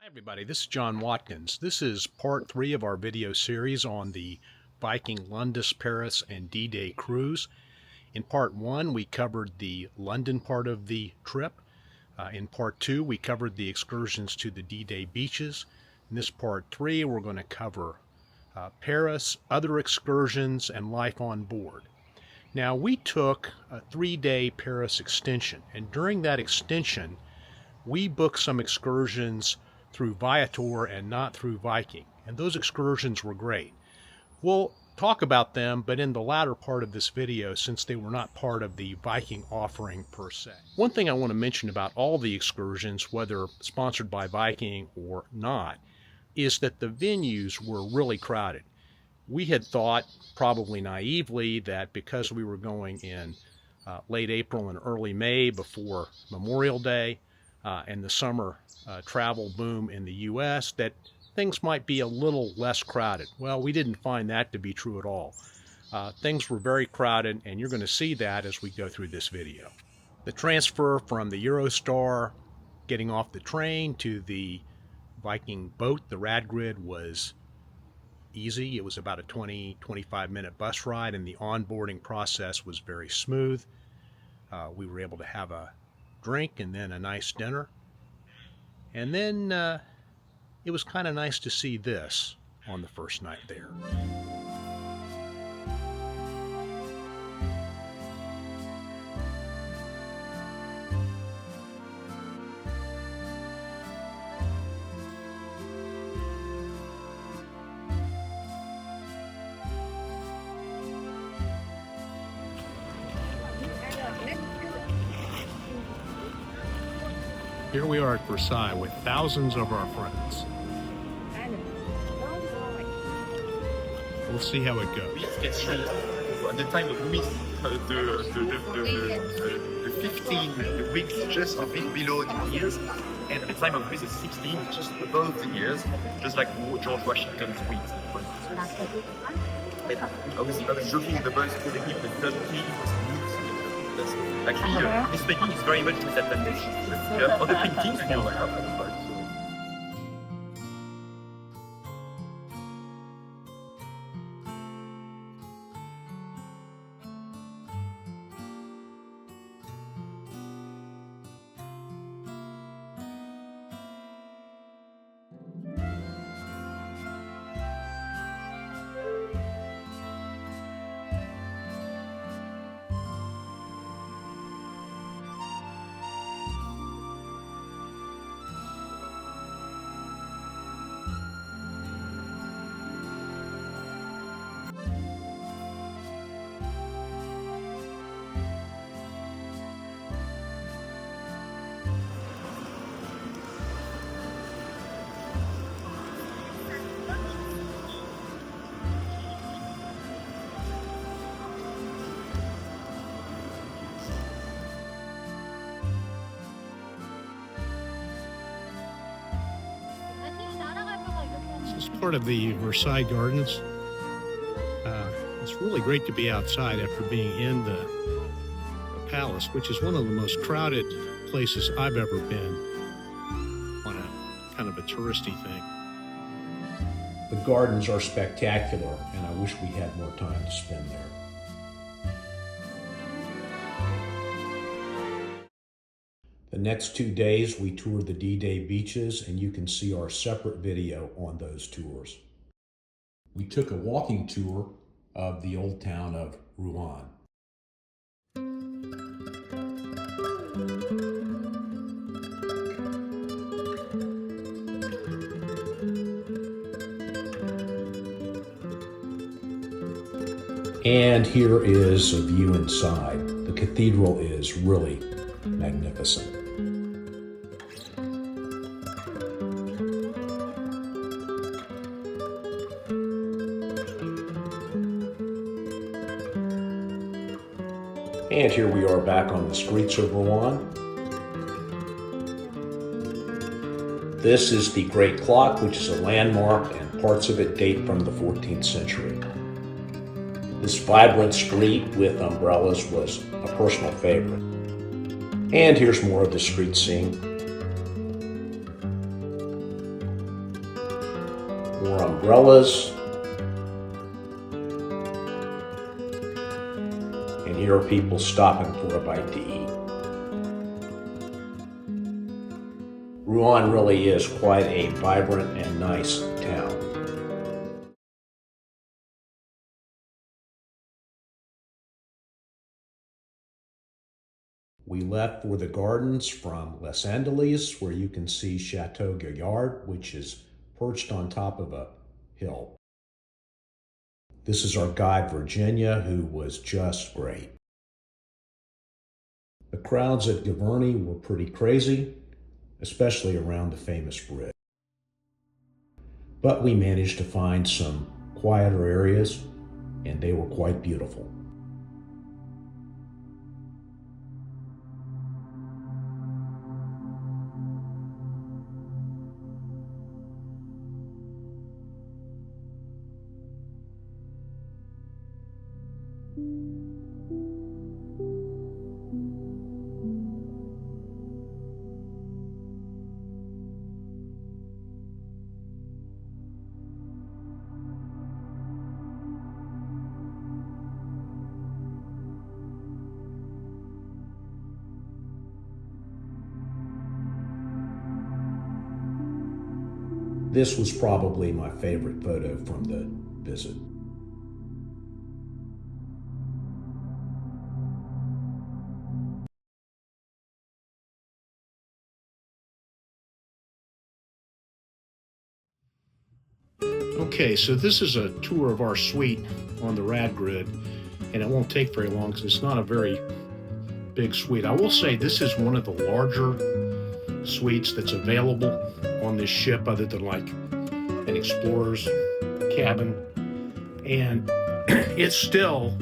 Hi everybody, this is John Watkins. This is part 3 of our video series on the Viking London, Paris, and D-Day cruise. In part 1 we covered the London part of the trip. In part 2 we covered the excursions to the D-Day beaches. In this part 3 we're going to cover Paris, other excursions, and life on board. Now we took a 3-day Paris extension, and during that extension we booked some excursions through Viator and not through Viking, and those excursions were great. We'll talk about them, but in the latter part of this video, since they were not part of the Viking offering per se. One thing I want to mention about all the excursions, whether sponsored by Viking or not, is that the venues were really crowded. We had thought, probably naively, that because we were going in late April and early May before Memorial Day, and the summer travel boom in the U.S., that things might be a little less crowded. Well, we didn't find that to be true at all. Things were very crowded, and you're going to see that as we go through this video. The transfer from the Eurostar, getting off the train, to the Viking boat, the Radgrid, was easy. It was about a 20-25 minute bus ride, and the onboarding process was very smooth. We were able to have a drink and then a nice dinner, and then it was kind of nice to see this on the first night there. Here we are at Versailles with thousands of our friends. We'll see how it goes. At the time of Louis, the 15 weeks just a bit below the years, and at the time of Louis the 16, just above the years, just like George Washington's weeks. I was joking in the boys for the keep the 13 actually, this making is very much disadvantage. Other paintings, you know, This is part of the Versailles Gardens. It's really great to be outside after being in the palace, which is one of the most crowded places I've ever been on a kind of a touristy thing. The gardens are spectacular, and I wish we had more time to spend there. The next 2 days we toured the D-Day beaches, and you can see our separate video on those tours. We took a walking tour of the old town of Rouen. And here is a view inside. The cathedral is really magnificent. And here we are back on the streets of Rouen. This is the Great Clock, which is a landmark, and parts of it date from the 14th century. This vibrant street with umbrellas was a personal favorite. And here's more of the street scene. umbrellas. And here are people stopping for a bite to eat. Rouen really is quite a vibrant and nice town. We left for the gardens from Les Andelys, where you can see Chateau Gaillard, which is perched on top of a hill. This is our guide, Virginia, who was just great. The crowds at Giverny were pretty crazy, especially around the famous bridge. But we managed to find some quieter areas, and they were quite beautiful. This was probably my favorite photo from the visit. Okay, so this is a tour of our suite on the rad grid, and it won't take very long because it's not a very big suite. I will say this is one of the larger suites that's available on this ship, other than like an explorer's cabin, and it's still,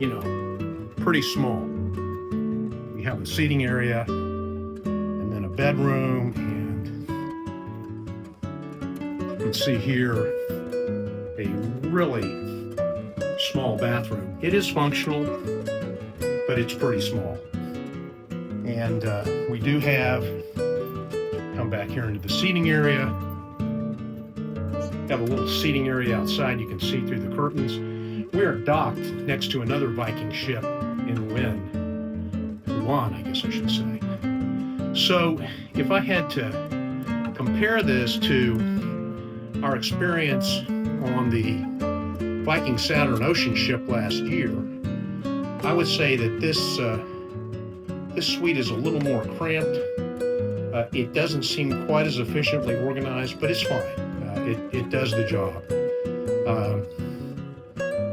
you know, pretty small. We have a seating area and then a bedroom, and you can see here a really small bathroom. It is functional, but it's pretty small. And we do have, come back here into the seating area, have a little seating area outside. You can see through the curtains. We are docked next to another Viking ship in Rouen, I guess I should say. So if I had to compare this to our experience on the Viking Saturn ocean ship last year, I would say that this suite is a little more cramped. It doesn't seem quite as efficiently organized, but it's fine. It does the job.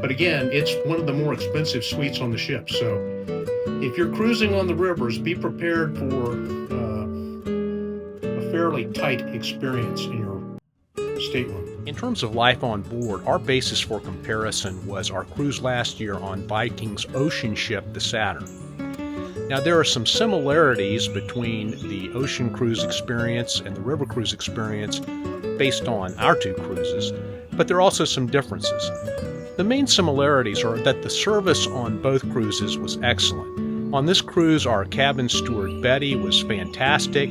But again, it's one of the more expensive suites on the ship. So if you're cruising on the rivers, be prepared for a fairly tight experience in your stateroom. In terms of life on board, our basis for comparison was our cruise last year on Viking's ocean ship, the Saturn. Now, there are some similarities between the ocean cruise experience and the river cruise experience based on our two cruises, but there are also some differences. The main similarities are that the service on both cruises was excellent. On this cruise, our cabin steward Betty was fantastic.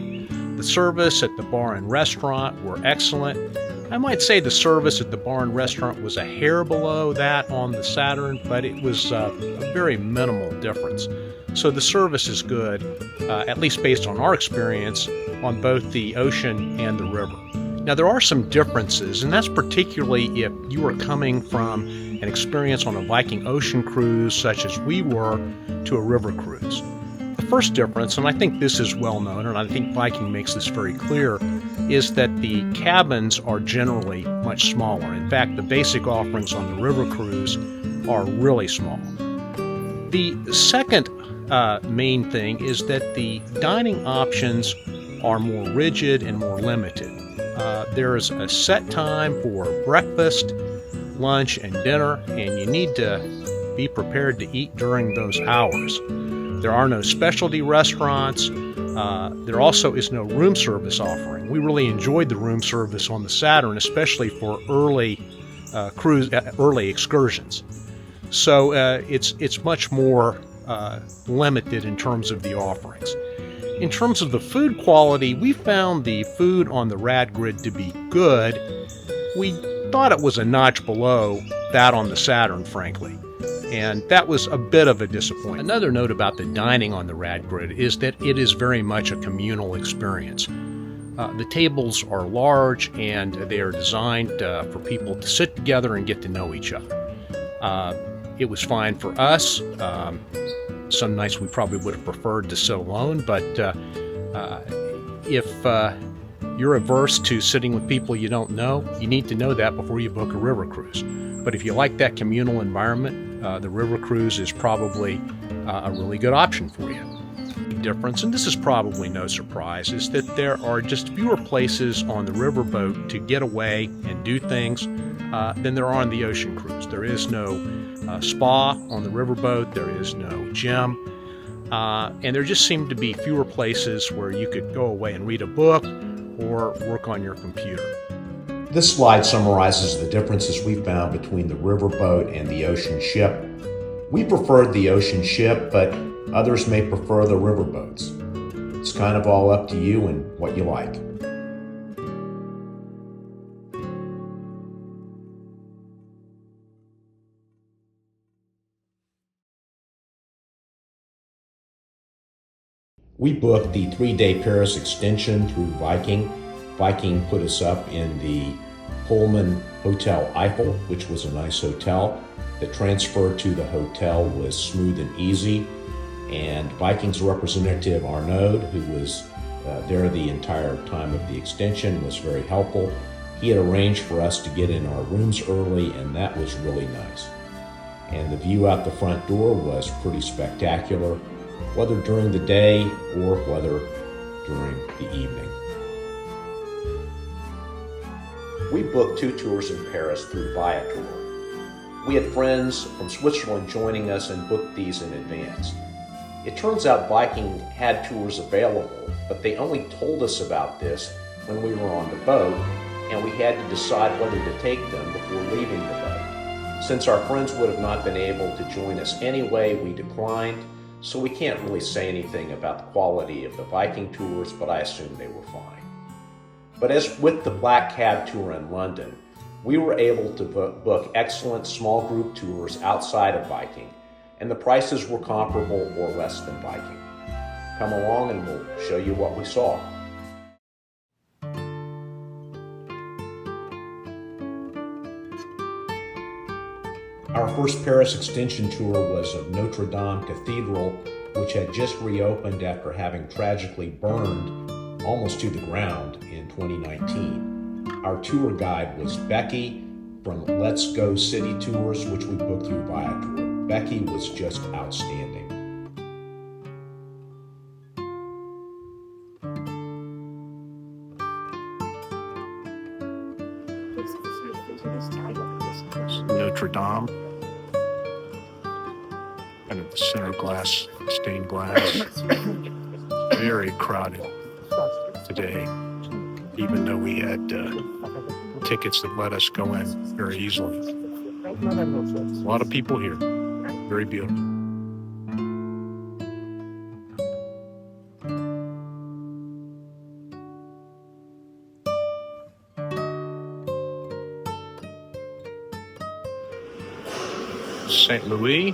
The service at the bar and restaurant were excellent. I might say the service at the bar and restaurant was a hair below that on the Saturn, but it was a very minimal difference. So the service is good, at least based on our experience, on both the ocean and the river. Now, there are some differences, and that's particularly if you are coming from an experience on a Viking ocean cruise, such as we were, to a river cruise. The first difference, and I think this is well known, and I think Viking makes this very clear, is that the cabins are generally much smaller. In fact, the basic offerings on the river cruise are really small. The second main thing is that the dining options are more rigid and more limited. There's a set time for breakfast, lunch, and dinner, and you need to be prepared to eat during those hours. There are no specialty restaurants. There also is no room service offering. We really enjoyed the room service on the Saturn, especially for early excursions. So it's much more limited in terms of the offerings. In terms of the food quality, we found the food on the rad grid to be good. We thought it was a notch below that on the Saturn, frankly. And that was a bit of a disappointment. Another note about the dining on the Radgrid is that it is very much a communal experience. The tables are large and they are designed for people to sit together and get to know each other. It was fine for us. Some nights we probably would have preferred to sit alone, but if you're averse to sitting with people you don't know, you need to know that before you book a river cruise. But if you like that communal environment, the river cruise is probably a really good option for you. Difference, and this is probably no surprise, is that there are just fewer places on the riverboat to get away and do things than there are on the ocean cruise. There is no spa on the riverboat, there is no gym, and there just seem to be fewer places where you could go away and read a book or work on your computer. This slide summarizes the differences we found between the riverboat and the ocean ship. We preferred the ocean ship, but others may prefer the riverboats. It's kind of all up to you and what you like. We booked the 3-day Paris extension through Viking. Viking put us up in the Pullman Hotel Eiffel, which was a nice hotel. The transfer to the hotel was smooth and easy, and Viking's representative Arnaud, who was there the entire time of the extension, was very helpful. He had arranged for us to get in our rooms early, and that was really nice. And the view out the front door was pretty spectacular, whether during the day or whether during the evening. We booked 2 tours in Paris through Viator. We had friends from Switzerland joining us and booked these in advance. It turns out Viking had tours available, but they only told us about this when we were on the boat, and we had to decide whether to take them before leaving the boat. Since our friends would have not been able to join us anyway, we declined, so we can't really say anything about the quality of the Viking tours, but I assume they were fine. But as with the Black Cab tour in London, we were able to book excellent small group tours outside of Viking, and the prices were comparable or less than Viking. Come along and we'll show you what we saw. Our first Paris extension tour was of Notre Dame Cathedral, which had just reopened after having tragically burned almost to the ground in 2019. Our tour guide was Becky from Let's Go City Tours, which we booked through Viator. Becky was just outstanding. Notre Dame, kind of the center glass, stained glass. Very crowded today, even though we had tickets that let us go in very easily. A lot of people here. Very beautiful. St. Louis.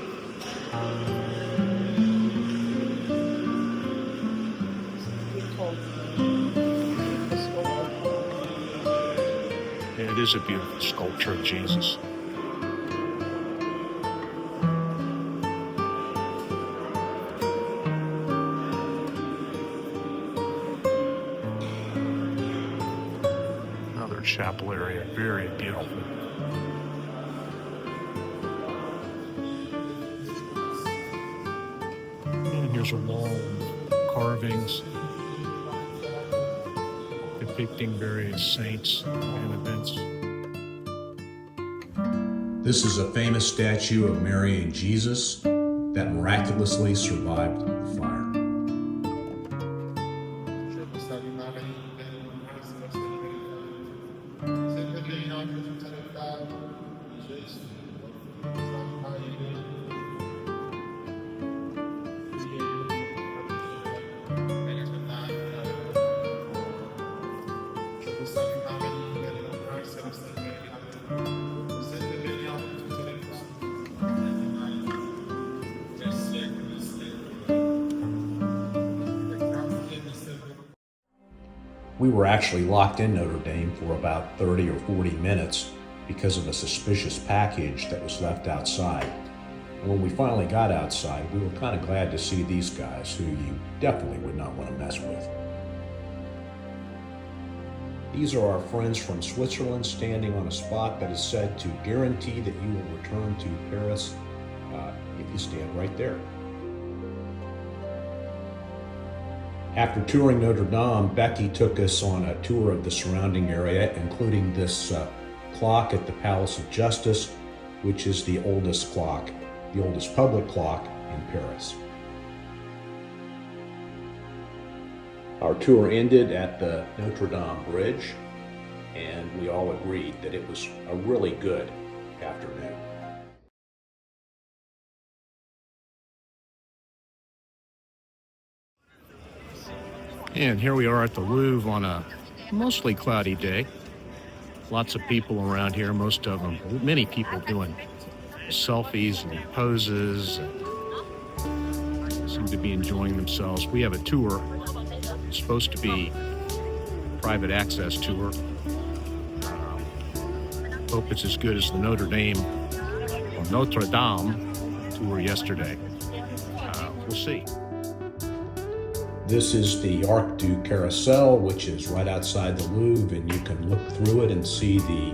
It is a beautiful sculpture of Jesus. Another chapel area, very beautiful. And here's a wall of carvings depicting various saints and events. This is a famous statue of Mary and Jesus that miraculously survived the fire. We were actually locked in Notre Dame for about 30 or 40 minutes because of a suspicious package that was left outside. And when we finally got outside, we were kind of glad to see these guys who you definitely would not want to mess with. These are our friends from Switzerland standing on a spot that is said to guarantee that you will return to Paris if you stand right there. After touring Notre Dame, Becky took us on a tour of the surrounding area, including this clock at the Palace of Justice, which is the oldest public clock in Paris. Our tour ended at the Notre Dame Bridge, and we all agreed that it was a really good afternoon. And here we are at the Louvre on a mostly cloudy day. Lots of people around here, many people doing selfies and poses, and seem to be enjoying themselves. We have a tour. It's supposed to be a private access tour. Hope it's as good as the Notre Dame tour yesterday. We'll see. This is the Arc du Carrousel, which is right outside the Louvre, and you can look through it and see the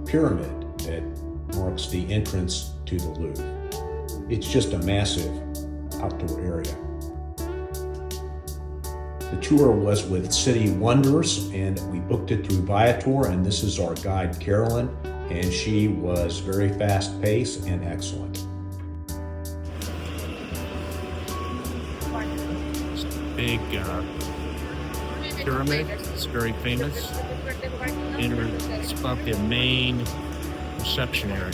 pyramid that marks the entrance to the Louvre. It's just a massive outdoor area. The tour was with City Wonders, and we booked it through Viator, and this is our guide, Carolyn, and she was very fast-paced and excellent. Big pyramid. It's very famous. It's about the main reception area.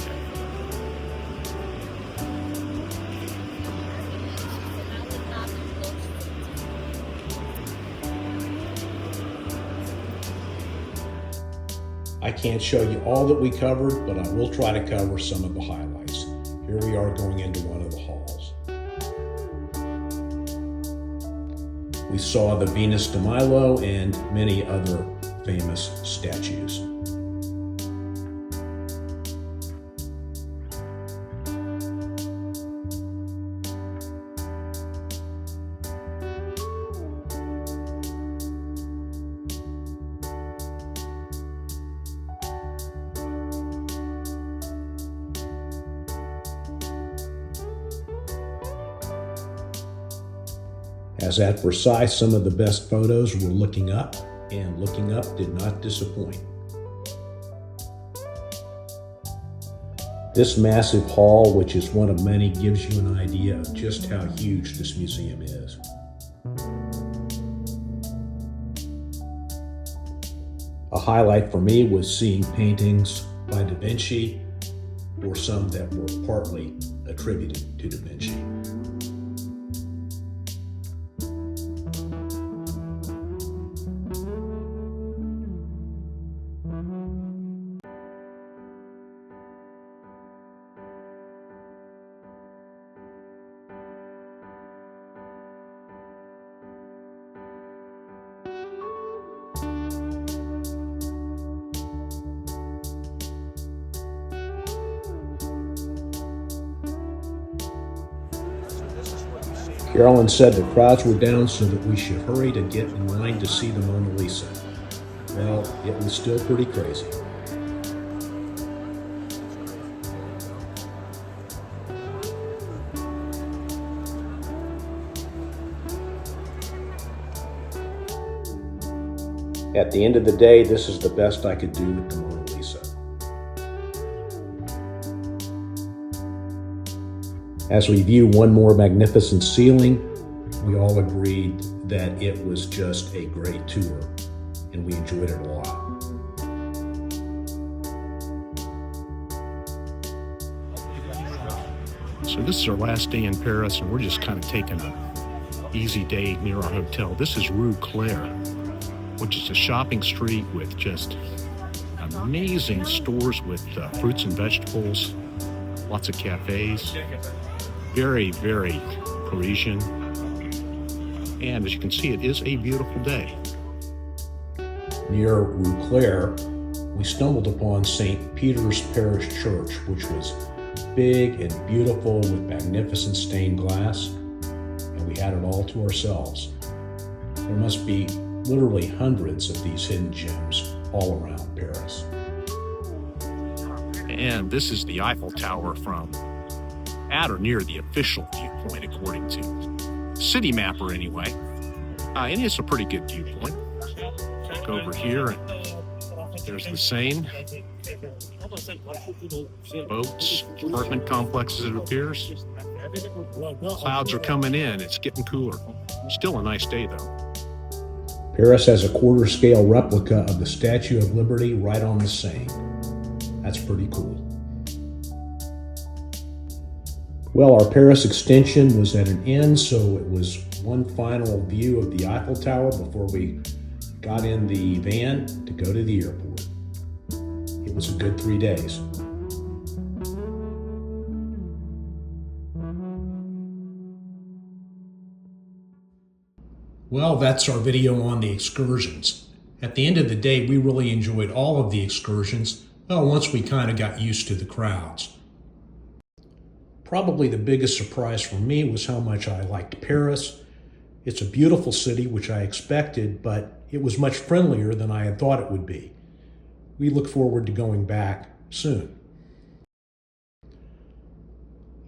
I can't show you all that we covered, but I will try to cover some of the highlights. Here we are going into one of the halls. We saw the Venus de Milo and many other famous statues. As at Versailles, some of the best photos were looking up, and looking up did not disappoint. This massive hall, which is one of many, gives you an idea of just how huge this museum is. A highlight for me was seeing paintings by Da Vinci, or some that were partly attributed to Da Vinci. Carolyn said the crowds were down so that we should hurry to get in line to see the Mona Lisa. Well, it was still pretty crazy. At the end of the day, this is the best I could do with the Mona Lisa. As we view one more magnificent ceiling, we all agreed that it was just a great tour, and we enjoyed it a lot. So this is our last day in Paris, and we're just kind of taking an easy day near our hotel. This is Rue Claire, which is a shopping street with just amazing stores with fruits and vegetables, lots of cafes, very, very Parisian. And as you can see, it is a beautiful day. near Rouen, we stumbled upon St. Peter's Parish Church, which was big and beautiful with magnificent stained glass, and we had it all to ourselves. There must be literally hundreds of these hidden gems all around Paris. And this is the Eiffel Tower from at or near the official viewpoint, according to City Mapper anyway. And it's a pretty good viewpoint. Look over here, and there's the Seine. Boats, apartment complexes, it appears. Clouds are coming in. It's getting cooler. Still a nice day, though. Paris has a quarter-scale replica of the Statue of Liberty right on the Seine. That's pretty cool. Well, our Paris extension was at an end, so it was one final view of the Eiffel Tower before we got in the van to go to the airport. It was a good 3 days. Well, that's our video on the excursions. At the end of the day, we really enjoyed all of the excursions, well, once we kind of got used to the crowds. Probably the biggest surprise for me was how much I liked Paris. It's a beautiful city, which I expected, but it was much friendlier than I had thought it would be. We look forward to going back soon.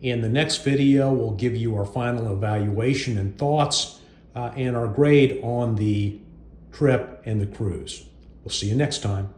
In the next video, we'll give you our final evaluation and thoughts and our grade on the trip and the cruise. We'll see you next time.